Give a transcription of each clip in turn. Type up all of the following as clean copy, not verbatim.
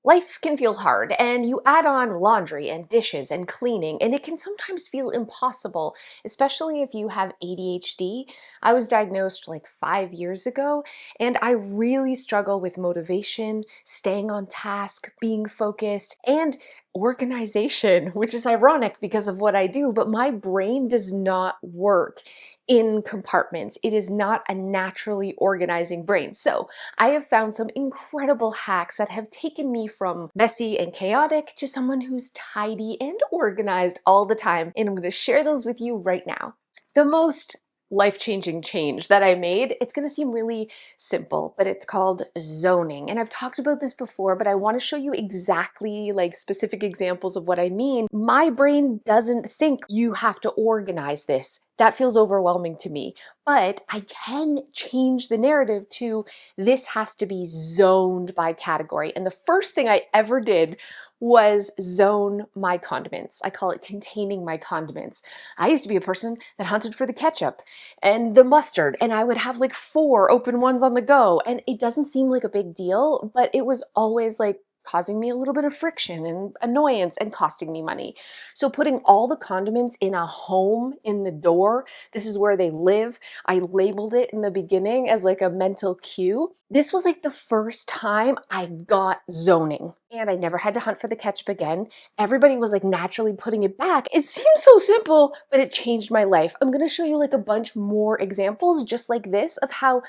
Life can feel hard, and you add on laundry and dishes and cleaning, and it can sometimes feel impossible, especially if you have ADHD. I was diagnosed like 5 years ago, and I really struggle with motivation, staying on task, being focused, and organization, which is ironic because of what I do, but my brain does not work in compartments. It is not a naturally organizing brain. So, I have found some incredible hacks that have taken me from messy and chaotic to someone who's tidy and organized all the time, and I'm going to share those with you right now. The most life-changing change that I made, it's going to seem really simple, but it's called zoning. And I've talked about this before, but I want to show you exactly like specific examples of what I mean. My brain doesn't think you have to organize this. That feels overwhelming to me, but I can change the narrative to this has to be zoned by category. And the first thing I ever did was zone my condiments. I call it containing my condiments. I used to be a person that hunted for the ketchup and the mustard, and I would have like 4 open ones on the go. And it doesn't seem like a big deal, but it was always like causing me a little bit of friction and annoyance and costing me money. So putting all the condiments in a home in the door, this is where they live. I labeled it in the beginning as like a mental cue. This was like the first time I got zoning, and I never had to hunt for the ketchup again. Everybody was like naturally putting it back. It seems so simple, but it changed my life. I'm going to show you like a bunch more examples just like this of how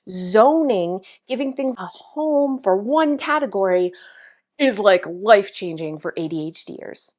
zoning, giving things a home for one category, is like life-changing for ADHDers.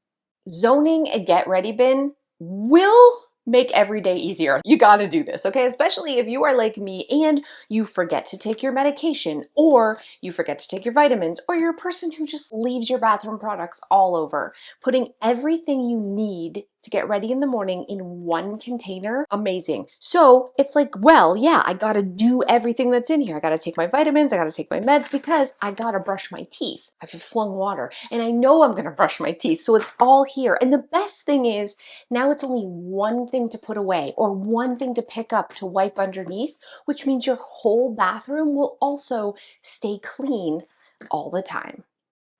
Zoning a get ready bin will make every day easier. You gotta do this, okay? Especially if you are like me and you forget to take your medication, or you forget to take your vitamins, or you're a person who just leaves your bathroom products all over. Putting everything you need to get ready in the morning in one container, amazing. So it's like, well, yeah, I gotta do everything that's in here. I gotta take my vitamins, I gotta take my meds because I gotta brush my teeth. I've flung water and I know I'm gonna brush my teeth. So it's all here. And the best thing is now it's only one thing to put away or one thing to pick up to wipe underneath, which means your whole bathroom will also stay clean all the time.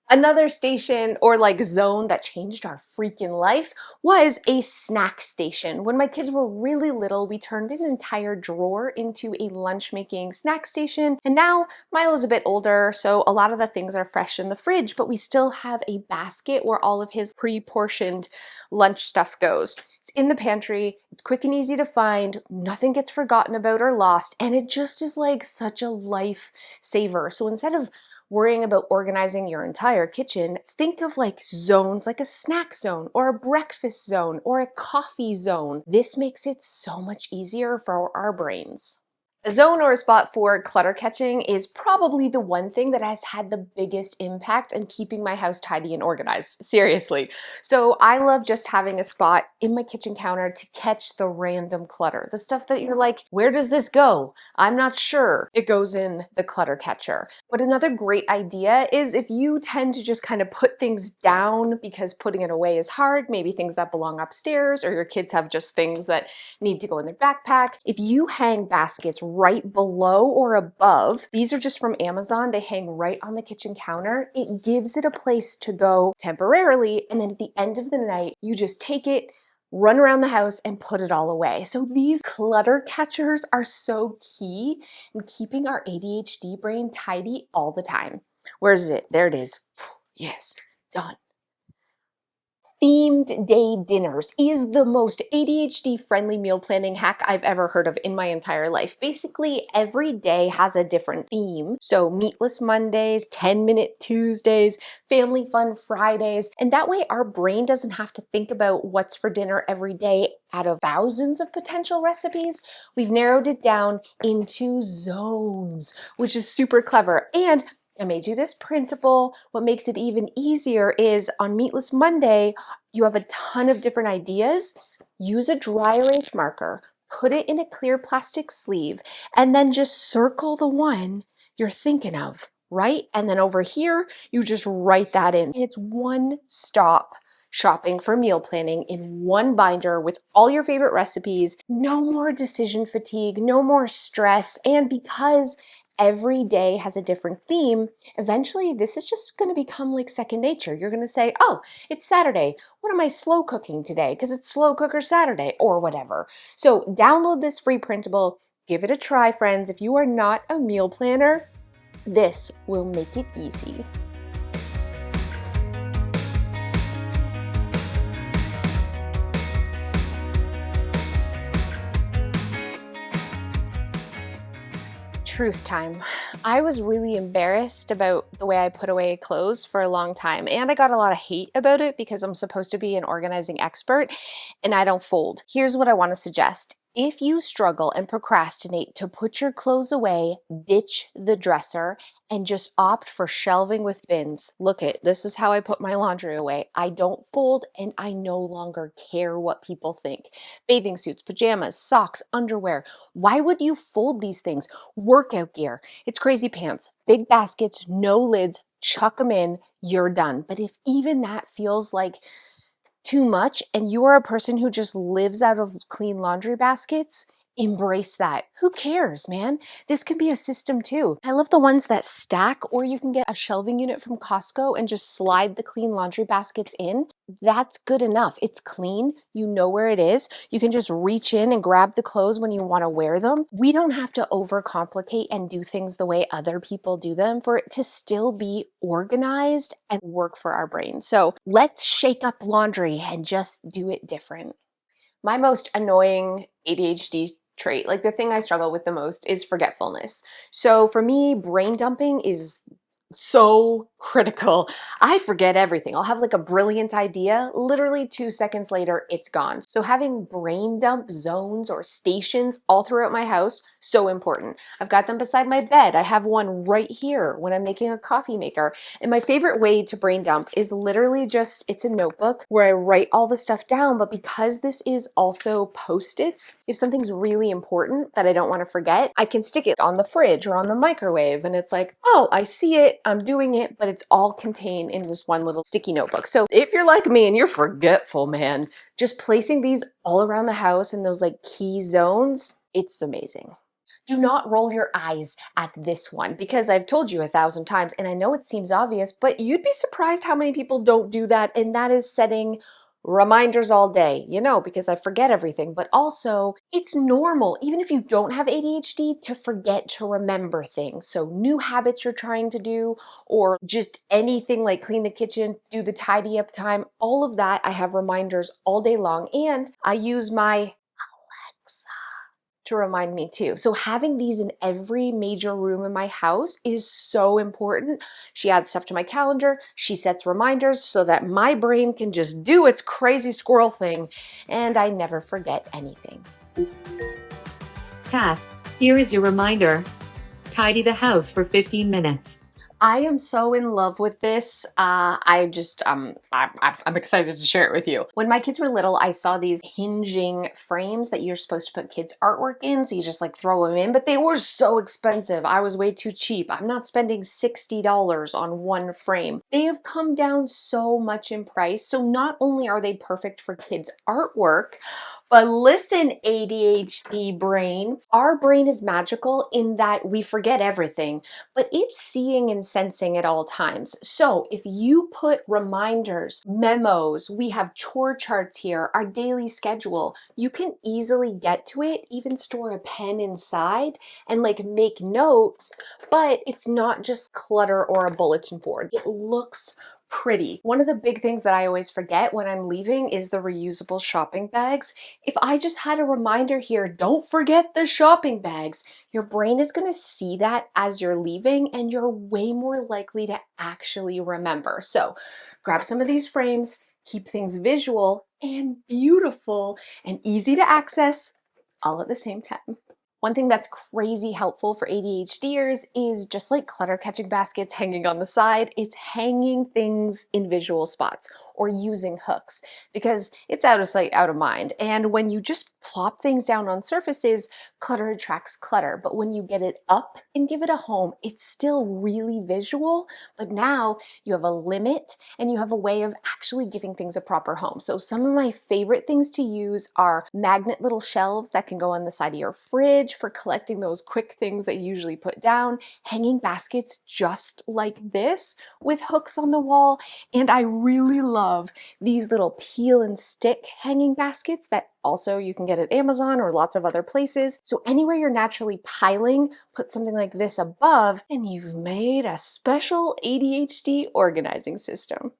Another station or like zone that changed our freaking life was a snack station. When my kids were really little, we turned an entire drawer into a lunch making snack station. And now Milo's a bit older, so a lot of the things are fresh in the fridge, but we still have a basket where all of his pre-portioned lunch stuff goes. It's in the pantry, it's quick and easy to find, nothing gets forgotten about or lost, and it just is like such a life saver. So instead of worrying about organizing your entire kitchen, think of like zones like a snack zone or a breakfast zone or a coffee zone. This makes it so much easier for our brains. A zone or a spot for clutter catching is probably the one thing that has had the biggest impact in keeping my house tidy and organized. Seriously. So I love just having a spot in my kitchen counter to catch the random clutter. The stuff that you're like, where does this go? I'm not sure. It goes in the clutter catcher. But another great idea is if you tend to just kind of put things down because putting it away is hard, maybe things that belong upstairs, or your kids have just things that need to go in their backpack. If you hang baskets right below or above, these are just from Amazon, they hang right on the kitchen counter, it gives it a place to go temporarily, and then at the end of the night, you just take it, run around the house and put it all away. So these clutter catchers are so key in keeping our ADHD brain tidy all the time. Where is it? There it is. Yes, done. Themed day dinners is the most ADHD-friendly meal planning hack I've ever heard of in my entire life. Basically, every day has a different theme. So meatless Mondays, 10-minute Tuesdays, family fun Fridays, and that way our brain doesn't have to think about what's for dinner every day out of thousands of potential recipes. We've narrowed it down into zones, which is super clever. And I made you this printable. What makes it even easier is on Meatless Monday, you have a ton of different ideas. Use a dry erase marker, put it in a clear plastic sleeve, and then just circle the one you're thinking of, right? And then over here, you just write that in. And it's one-stop shopping for meal planning in one binder with all your favorite recipes. No more decision fatigue, no more stress. And because every day has a different theme, eventually this is just going to become like second nature. You're going to say, oh, it's Saturday. What am I slow cooking today? Because it's slow cooker Saturday or whatever. So download this free printable. Give it a try, friends. If you are not a meal planner, this will make it easy. Truth time. I was really embarrassed about the way I put away clothes for a long time, and I got a lot of hate about it because I'm supposed to be an organizing expert and I don't fold. Here's what I want to suggest. If you struggle and procrastinate to put your clothes away, ditch the dresser and just opt for shelving with bins. Look it, this is how I put my laundry away. I don't fold and I no longer care what people think. Bathing suits, pajamas, socks, underwear. Why would you fold these things? Workout gear. It's crazy pants. Big baskets, no lids, chuck them in, you're done. But if even that feels like too much and you are a person who just lives out of clean laundry baskets, embrace that. Who cares, man? This could be a system too. I love the ones that stack, or you can get a shelving unit from Costco and just slide the clean laundry baskets in. That's good enough. It's clean. You know where it is. You can just reach in and grab the clothes when you want to wear them. We don't have to overcomplicate and do things the way other people do them for it to still be organized and work for our brain. So let's shake up laundry and just do it different. My most annoying ADHD trait, like the thing I struggle with the most, is forgetfulness. So for me, brain dumping is so critical. I forget everything. I'll have like a brilliant idea. Literally 2 seconds later, it's gone. So having brain dump zones or stations all throughout my house, so important. I've got them beside my bed. I have one right here when I'm making a coffee maker. And my favorite way to brain dump is literally just, it's a notebook where I write all the stuff down. But because this is also Post-its, if something's really important that I don't want to forget, I can stick it on the fridge or on the microwave. And it's like, oh, I see it. I'm doing it, but it's all contained in this one little sticky notebook. So if you're like me and you're forgetful, man, just placing these all around the house in those like key zones, it's amazing. Do not roll your eyes at this one because I've told you 1,000 times and I know it seems obvious, but you'd be surprised how many people don't do that, and that is setting reminders all day, because I forget everything, but also it's normal, even if you don't have ADHD, to forget to remember things. So new habits you're trying to do, or just anything like clean the kitchen, do the tidy up time, all of that, I have reminders all day long, and I use my to remind me too. So having these in every major room in my house is so important. She adds stuff to my calendar. She sets reminders so that my brain can just do its crazy squirrel thing and I never forget anything. Cass, here is your reminder. Tidy the house for 15 minutes. I am so in love with this. I'm excited to share it with you. When my kids were little, I saw these hinging frames that you're supposed to put kids' artwork in. So you just like throw them in, but they were so expensive. I was way too cheap. I'm not spending $60 on one frame. They have come down so much in price. So not only are they perfect for kids' artwork, but listen, ADHD brain, our brain is magical in that we forget everything, but it's seeing and sensing at all times. So if you put reminders, memos, we have chore charts here, our daily schedule, you can easily get to it, even store a pen inside and like make notes, but it's not just clutter or a bulletin board. It looks pretty. One of the big things that I always forget when I'm leaving is the reusable shopping bags. If I just had a reminder here, don't forget the shopping bags, your brain is going to see that as you're leaving and you're way more likely to actually remember. So grab some of these frames, keep things visual and beautiful and easy to access all at the same time. One thing that's crazy helpful for ADHDers is just like clutter catching baskets hanging on the side, it's hanging things in visual spots. or using hooks, because it's out of sight, out of mind. And when you just plop things down on surfaces, clutter attracts clutter. But when you get it up and give it a home, it's still really visual, but now you have a limit and you have a way of actually giving things a proper home. So some of my favorite things to use are magnet little shelves that can go on the side of your fridge for collecting those quick things that you usually put down, hanging baskets just like this with hooks on the wall, and I really love these little peel and stick hanging baskets that also you can get at Amazon or lots of other places. So anywhere you're naturally piling, put something like this above and you've made a special ADHD organizing system.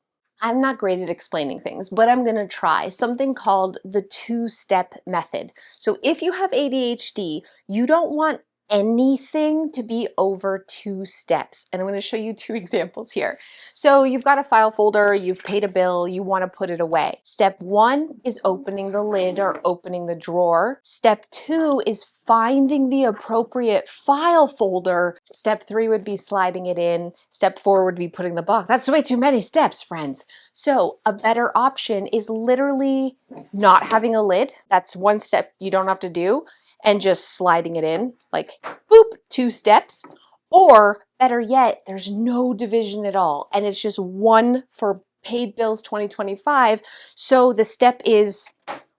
I'm not great at explaining things, but I'm gonna try something called the two-step method. So if you have ADHD, you don't want anything to be over 2 steps. And I'm going to show you 2 examples here. So you've got a file folder, you've paid a bill, you want to put it away. Step 1 is opening the lid or opening the drawer. Step 2 is finding the appropriate file folder. Step 3 would be sliding it in. Step 4 would be putting the box. That's way too many steps, friends. So a better option is literally not having a lid. That's one step you don't have to do, and just sliding it in, like boop, 2 steps. Or better yet, there's no division at all, and it's just 1 for paid bills 2025. So the step is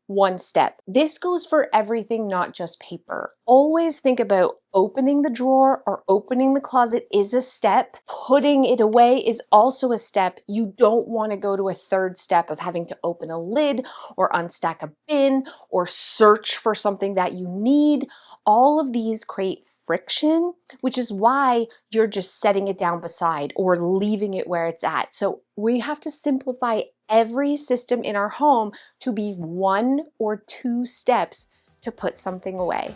1 step. This goes for everything, not just paper. Always think about opening the drawer or opening the closet is a step. Putting it away is also a step. You don't want to go to a 3rd step of having to open a lid or unstack a bin or search for something that you need. All of these create friction, which is why you're just setting it down beside or leaving it where it's at. So we have to simplify every system in our home to be 1 or 2 steps to put something away.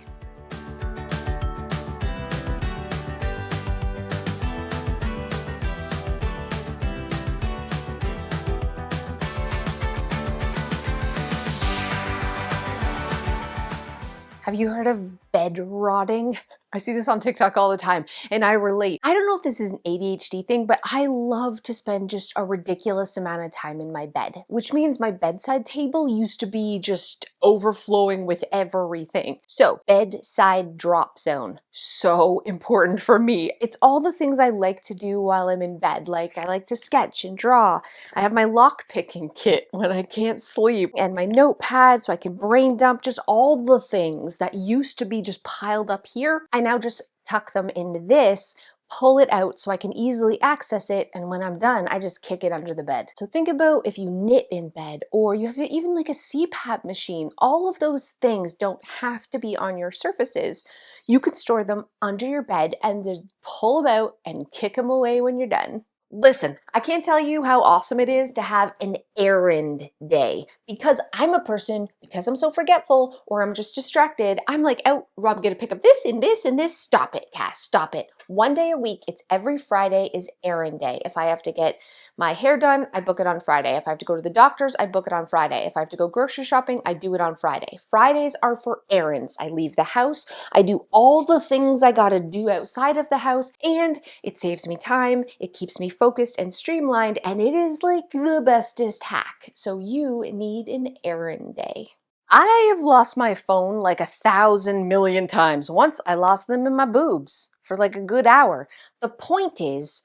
Have you heard of bed rotting? I see this on TikTok all the time and I relate. I don't know if this is an ADHD thing, but I love to spend just a ridiculous amount of time in my bed, which means my bedside table used to be just overflowing with everything. So bedside drop zone, so important for me. It's all the things I like to do while I'm in bed. Like I like to sketch and draw. I have my lock picking kit when I can't sleep and my notepad so I can brain dump, just all the things that used to be just piled up here. I now just tuck them into this, pull it out so I can easily access it, and when I'm done, I just kick it under the bed. So think about if you knit in bed, or you have even like a CPAP machine. All of those things don't have to be on your surfaces. You can store them under your bed and just pull them out and kick them away when you're done. Listen, I can't tell you how awesome it is to have an errand day, because I'm a person, because I'm so forgetful or I'm just distracted, I'm like, oh, Rob, gonna pick up this and this and this. Stop it, Cass, stop it. 1 day a week, it's every Friday is errand day. If I have to get my hair done, I book it on Friday. If I have to go to the doctor's, I book it on Friday. If I have to go grocery shopping, I do it on Friday. Fridays are for errands. I leave the house, I do all the things I gotta do outside of the house, and it saves me time, it keeps me focused and streamlined, and it is like the bestest hack. So you need an errand day. I have lost my phone like 1,000 million times. Once I lost them in my boobs for like a good hour. The point is,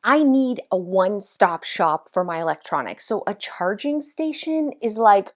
I need a one-stop shop for my electronics. So a charging station is like,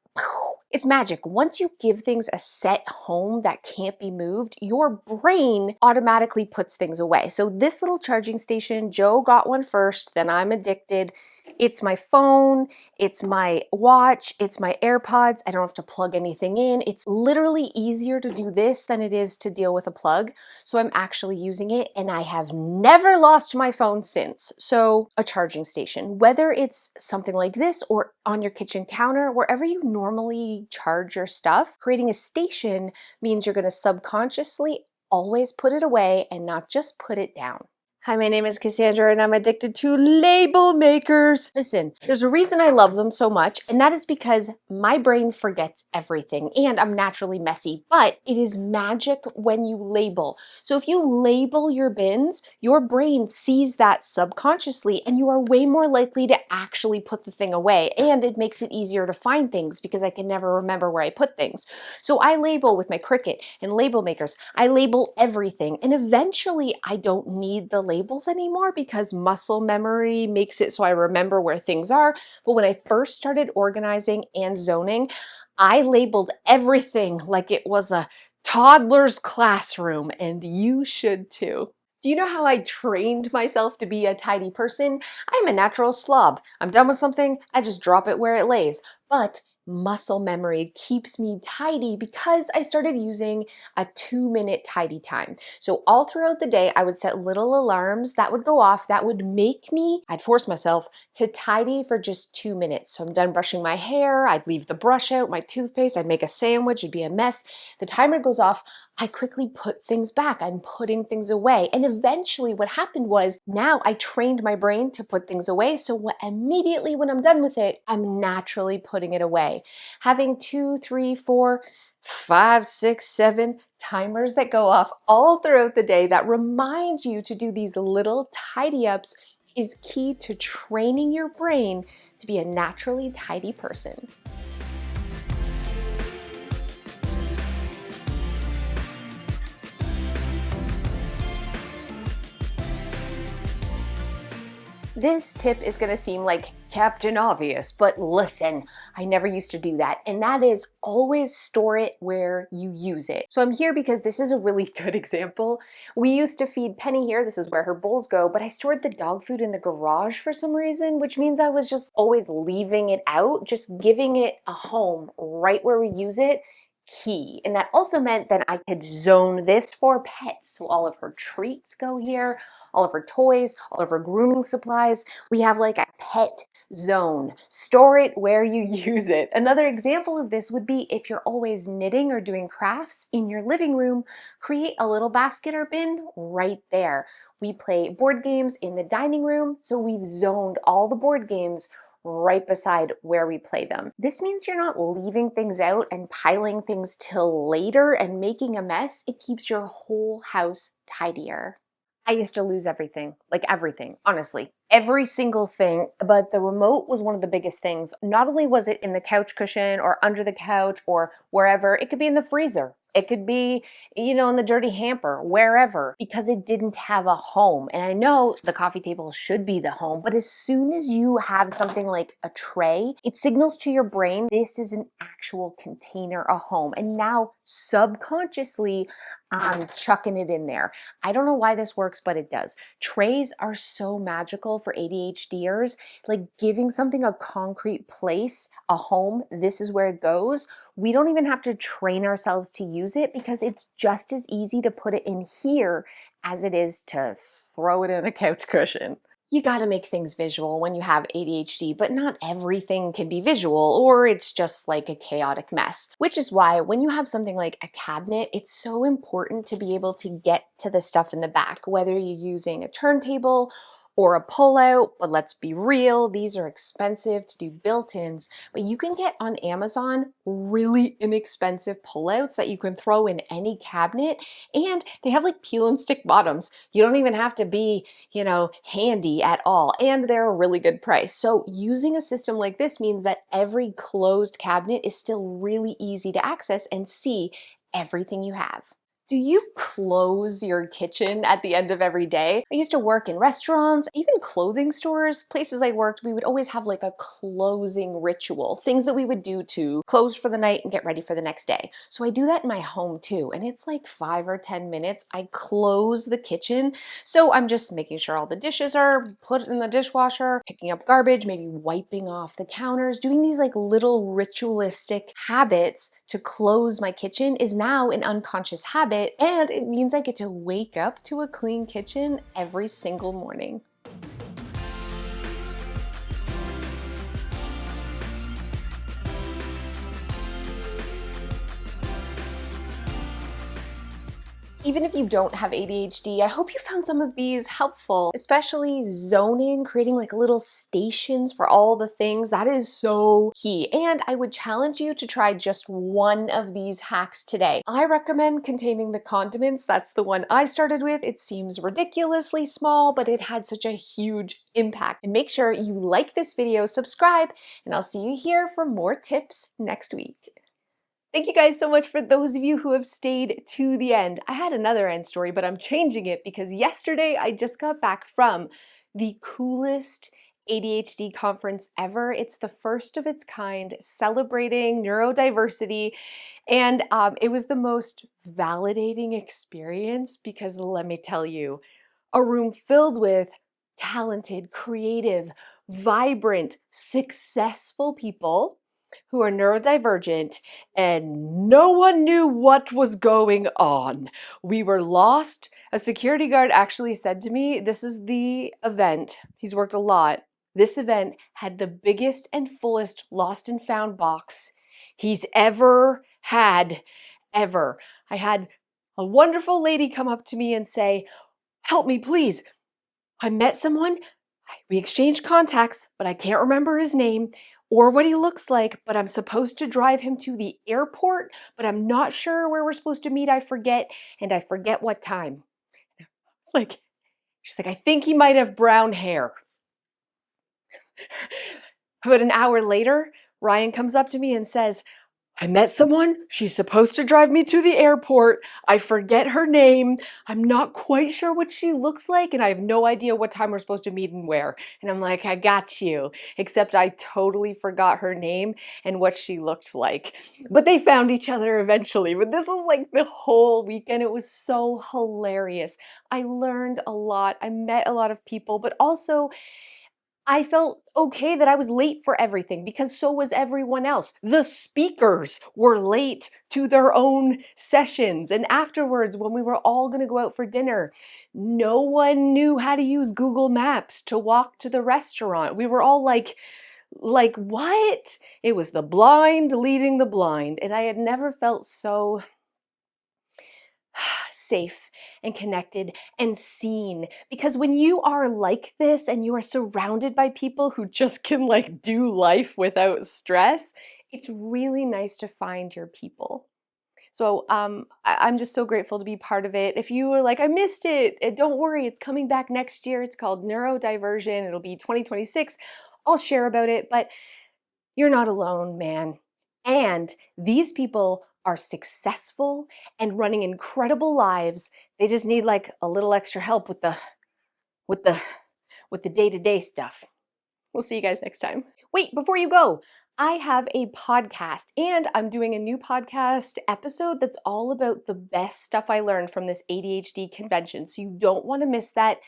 it's magic. Once you give things a set home that can't be moved, your brain automatically puts things away. So this little charging station, Joe got one first, then I'm addicted. It's my phone, it's my watch, it's my AirPods. I don't have to plug anything in. It's literally easier to do this than it is to deal with a plug. So I'm actually using it and I have never lost my phone since. So a charging station, whether it's something like this or on your kitchen counter, wherever you normally charge your stuff, creating a station means you're going to subconsciously always put it away and not just put it down. Hi, my name is Cassandra and I'm addicted to label makers. Listen, there's a reason I love them so much, and that is because my brain forgets everything and I'm naturally messy, but it is magic when you label. So if you label your bins, your brain sees that subconsciously and you are way more likely to actually put the thing away, and it makes it easier to find things because I can never remember where I put things. So I label with my Cricut and label makers. I label everything, and eventually I don't need the labels anymore because muscle memory makes it so I remember where things are. But when I first started organizing and zoning, I labeled everything like it was a toddler's classroom, and you should too. Do you know how I trained myself to be a tidy person? I'm a natural slob. I'm done with something, I just drop it where it lays. But muscle memory keeps me tidy because I started using a 2-minute tidy time. So all throughout the day, I would set little alarms that would go off that would make me, I'd force myself to tidy for just 2 minutes. So I'm done brushing my hair, I'd leave the brush out, my toothpaste, I'd make a sandwich, it'd be a mess. The timer goes off, I quickly put things back. I'm putting things away. And eventually what happened was now I trained my brain to put things away. So immediately when I'm done with it, I'm naturally putting it away. Having 2, 3, 4, 5, 6, 7 timers that go off all throughout the day that remind you to do these little tidy ups is key to training your brain to be a naturally tidy person. This tip is gonna seem like Captain Obvious, but listen, I never used to do that, and that is always store it where you use it. So I'm here because this is a really good example. We used to feed Penny here, this is where her bowls go, but I stored the dog food in the garage for some reason, which means I was just always leaving it out, just giving it a home right where we use it. Key. And that also meant that I could zone this for pets. So all of her treats go here, all of her toys, all of her grooming supplies. We have like a pet zone. Store it where you use it. Another example of this would be if you're always knitting or doing crafts in your living room, create a little basket or bin right there. We play board games in the dining room, so we've zoned all the board games right beside where we play them. This means you're not leaving things out and piling things till later and making a mess. It keeps your whole house tidier. I used to lose everything, like everything, honestly. Every single thing, but the remote was one of the biggest things. Not only was it in the couch cushion or under the couch or wherever, it could be in the freezer. It could be, in the dirty hamper, wherever, because it didn't have a home. And I know the coffee table should be the home, but as soon as you have something like a tray, it signals to your brain, this is an actual container, a home. And now subconsciously, I'm chucking it in there. I don't know why this works, but it does. Trays are so magical for ADHDers, like giving something a concrete place, a home, this is where it goes. We don't even have to train ourselves to use it because it's just as easy to put it in here as it is to throw it in a couch cushion. You gotta make things visual when you have ADHD, but not everything can be visual or it's just like a chaotic mess. Which is why when you have something like a cabinet, it's so important to be able to get to the stuff in the back, whether you're using a turntable or a pull-out, but let's be real, these are expensive to do built-ins, but you can get on Amazon really inexpensive pull-outs that you can throw in any cabinet, and they have like peel and stick bottoms. You don't even have to be, handy at all, and they're a really good price. So using a system like this means that every closed cabinet is still really easy to access and see everything you have. Do you close your kitchen at the end of every day? I used to work in restaurants, even clothing stores, places I worked, we would always have like a closing ritual, things that we would do to close for the night and get ready for the next day. So I do that in my home too, and it's like 5 or 10 minutes. I close the kitchen, so I'm just making sure all the dishes are put in the dishwasher, picking up garbage, maybe wiping off the counters, doing these like little ritualistic habits to close my kitchen is now an unconscious habit, and it means I get to wake up to a clean kitchen every single morning. Even if you don't have ADHD, I hope you found some of these helpful, especially zoning, creating like little stations for all the things. That is so key. And I would challenge you to try just one of these hacks today. I recommend containing the condiments. That's the one I started with. It seems ridiculously small, but it had such a huge impact. And make sure you like this video, subscribe, and I'll see you here for more tips next week. Thank you guys so much for those of you who have stayed to the end. I had another end story, but I'm changing it because yesterday I just got back from the coolest ADHD conference ever. It's the first of its kind, celebrating neurodiversity, and it was the most validating experience because let me tell you, a room filled with talented, creative, vibrant, successful people who are neurodivergent, and no one knew what was going on. We were lost. A security guard actually said to me, this is the event. He's worked a lot. This event had the biggest and fullest lost and found box he's ever had, ever. I had a wonderful lady come up to me and say, help me, please. I met someone. We exchanged contacts, but I can't remember his name or what he looks like, but I'm supposed to drive him to the airport, but I'm not sure where we're supposed to meet. I forget, and I forget what time. It's like, she's like, I think he might have brown hair. About an hour later, Ryan comes up to me and says, I met someone. She's supposed to drive me to the airport. I forget her name. I'm not quite sure what she looks like, and I have no idea what time we're supposed to meet and where. And I'm like, I got you. Except I totally forgot her name and what she looked like. But they found each other eventually. But this was like the whole weekend. It was so hilarious. I learned a lot. I met a lot of people, but also I felt okay that I was late for everything because so was everyone else. The speakers were late to their own sessions. And afterwards, when we were all going to go out for dinner, no one knew how to use Google Maps to walk to the restaurant. We were all like what? It was the blind leading the blind. And I had never felt so safe and connected and seen, because when you are like this and you are surrounded by people who just can like do life without stress, it's really nice to find your people. So I'm just so grateful to be part of it. If you were like, I missed it, don't worry, it's coming back next year. It's called Neurodiversion. It'll be 2026. I'll share about it, but you're not alone, man. And these people are successful and running incredible lives. They just need like a little extra help with the with the with the day-to-day stuff. We'll see you guys next time. Wait, before you go, I have a podcast and I'm doing a new podcast episode that's all about the best stuff I learned from this ADHD convention. So you don't want to miss that.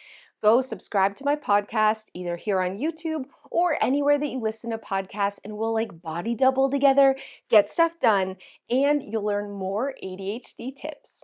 Go subscribe to my podcast either here on YouTube or anywhere that you listen to podcasts, and we'll like body double together, get stuff done, and you'll learn more ADHD tips.